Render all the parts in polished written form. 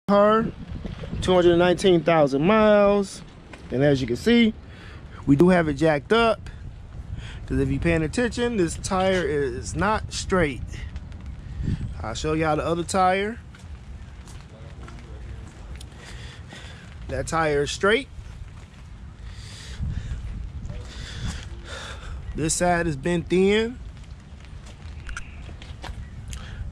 car, 219,000 miles, and as you can see, we do have it jacked up, because if you're paying attention, this tire is not straight. I'll show y'all the other tire. That tire is straight. This side has been thin,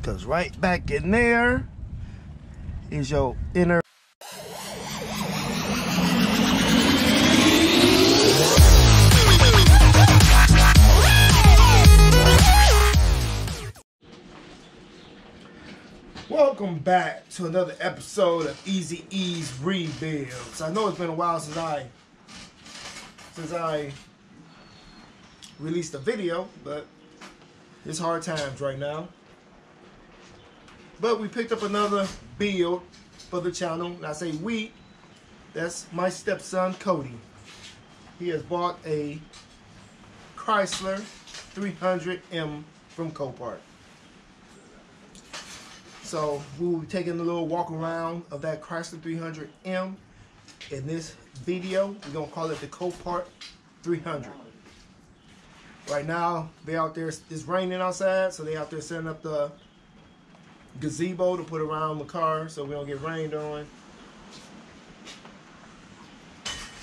because right back in there is your inner. Welcome back to another episode of Easy E's Rebuilds. I know it's been a while since I released a video, but it's hard times right now. But we picked up another build for the channel. And I say we, that's my stepson Cody. He has bought a Chrysler 300M from Copart. So we will be taking a little walk around of that Chrysler 300M. In this video, we're gonna call it the Copart 300. Right now, they out there, it's raining outside, so they out there setting up the gazebo to put around the car so we don't get rained on.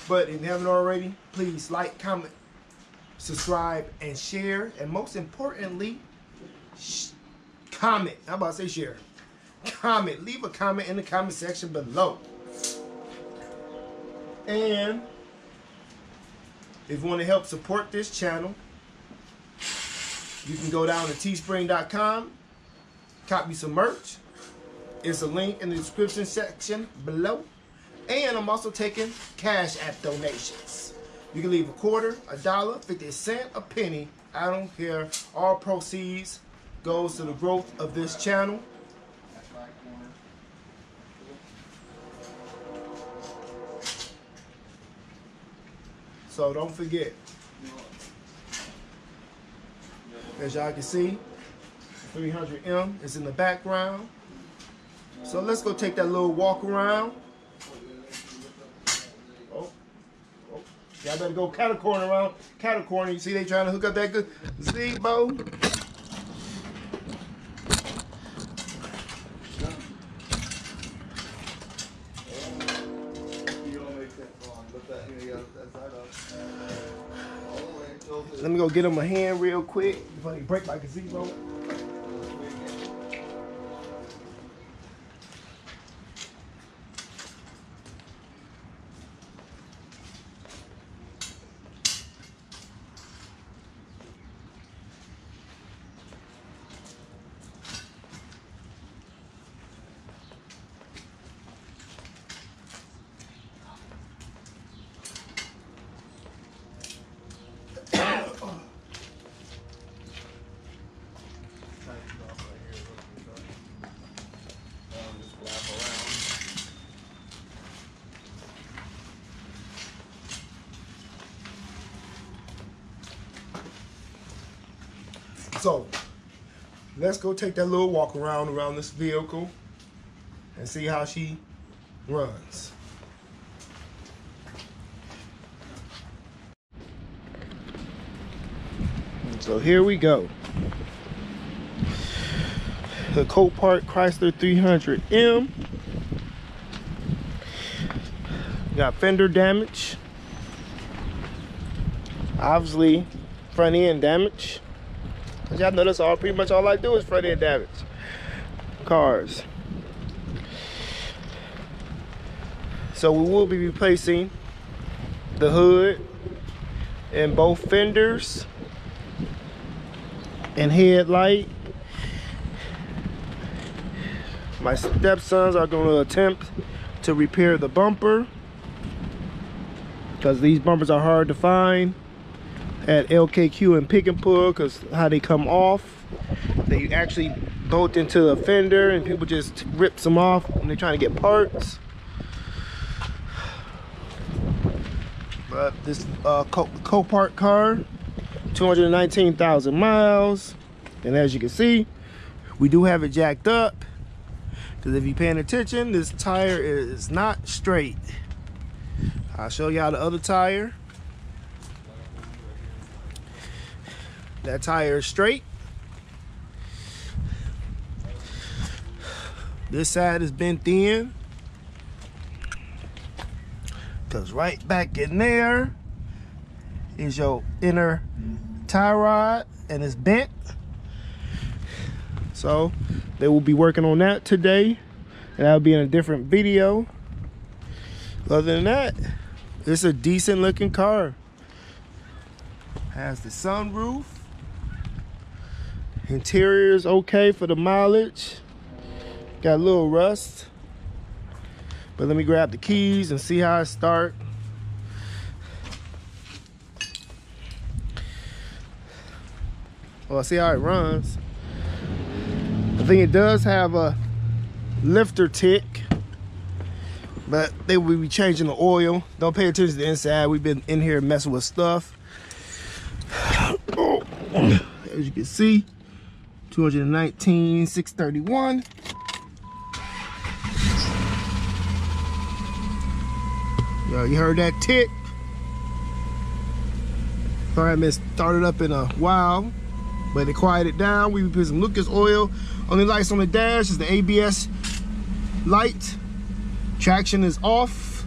But if you haven't already, please like, comment, subscribe, and share. And most importantly, comment. How about I say share? Comment. Leave a comment in the comment section below. And if you want to help support this channel, you can go down to teespring.com, copy some merch. It's a link in the description section below. And I'm also taking Cash App donations. You can leave a quarter, a dollar, 50 cents, a penny. I don't care. All proceeds goes to the growth of this channel. So don't forget. As y'all can see, 300M is in the background. So let's go take that little walk around. Oh, y'all better go catty corner around. Catty corner. You see they trying to hook up that good gazebo. Let me go get him a hand real quick before they break my gazebo. So let's go take that little walk around this vehicle and see how she runs. So here we go. The Copart Chrysler 300M. Got fender damage. Obviously, front end damage. As y'all know, that's all pretty much all I do is front end damage. Cars. So we will be replacing the hood and both fenders and headlight. My stepsons are going to attempt to repair the bumper, because these bumpers are hard to find at LKQ and Pick and Pull, because how they come off, they actually bolt into the fender and people just rip them off when they're trying to get parts. But this Copart car, 219,000 miles, and as you can see, we do have it jacked up, Because if you're paying attention, this tire is not straight. I'll show y'all the other tire. That tire is straight. This side has been thin. Because right back in there is your inner tie rod, and it's bent. So they will be working on that today, and that'll be in a different video. Other than that, it's a decent looking car. Has the sunroof. Interior is okay for the mileage. Got a little rust. But let me grab the keys and see how I start. Well, see how it runs. I think it does have a lifter tick, but they will be changing the oil. Don't pay attention to the inside. We've been in here messing with stuff. As you can see, 219, 631. Yo, you heard that tick? Sorry, I haven't started up in a while, but it quieted down. We put some Lucas oil on the lights on the dash. Is the ABS light. Traction is off.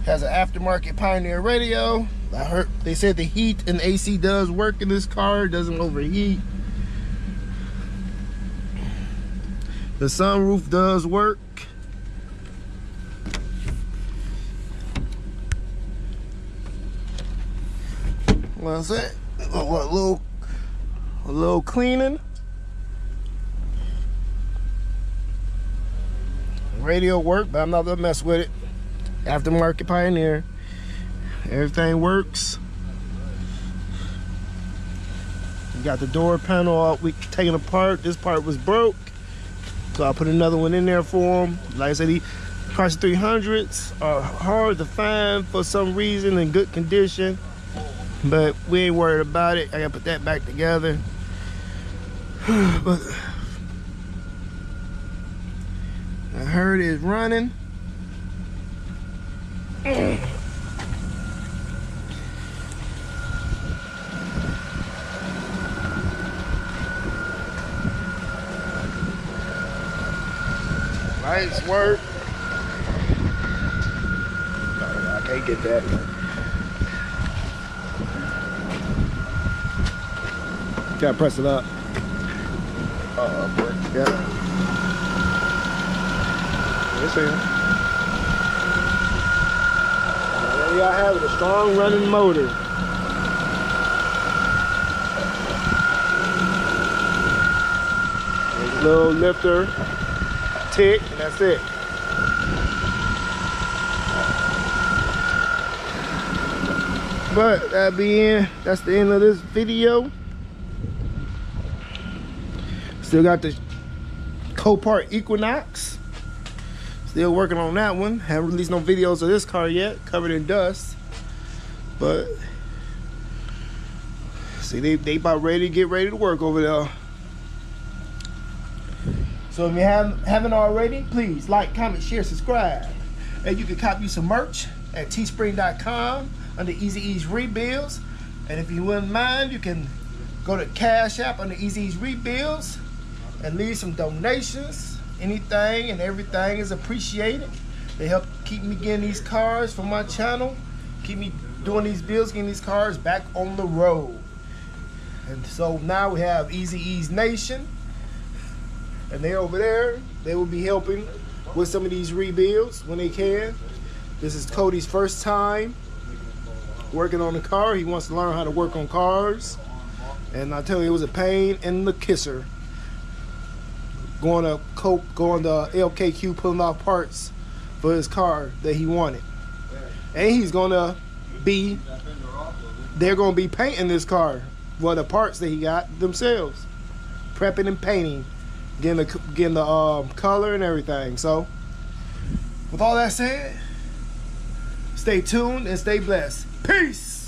Has an aftermarket Pioneer radio. I heard they said the heat and AC does work in this car. It doesn't overheat. The sunroof does work. What's that? A little cleaning. Radio work, but I'm not gonna mess with it. Aftermarket Pioneer. Everything works. You got the door panel all we taken apart. This part was broke, so I put another one in there for him. Like I said, the Chrysler 300s are hard to find for some reason, in good condition, but we ain't worried about it. I gotta put that back together. But I heard it's running. Lights work. No, I can't get that. Gotta press it up. Yeah. Yes, sir. There y'all have it, a strong running motor. There's a little lifter tick, and that's it. But that's the end of this video. Still got the Copart Equinox. Still working on that one. Haven't released no videos of this car yet, covered in dust. But see, they about ready to get ready to work over there. So if you haven't already, please like, comment, share, subscribe. And you can copy some merch at teespring.com under Easy Ease Rebuilds. And if you wouldn't mind, you can go to Cash App under Easy Ease Rebuilds and leave some donations. Anything and everything is appreciated. They help keep me getting these cars for my channel, keep me doing these builds, getting these cars back on the road. And so now we have Easy Ease Nation, and they're over there. They will be helping with some of these rebuilds when they can. This is Cody's first time working on a car. He wants to learn how to work on cars, and I tell you, it was a pain in the kisser going to LKQ pulling off parts for his car that he wanted. And they're gonna be painting this car, well, the parts that he got themselves, prepping and painting, getting the color and everything. So with all that said, stay tuned and stay blessed. Peace.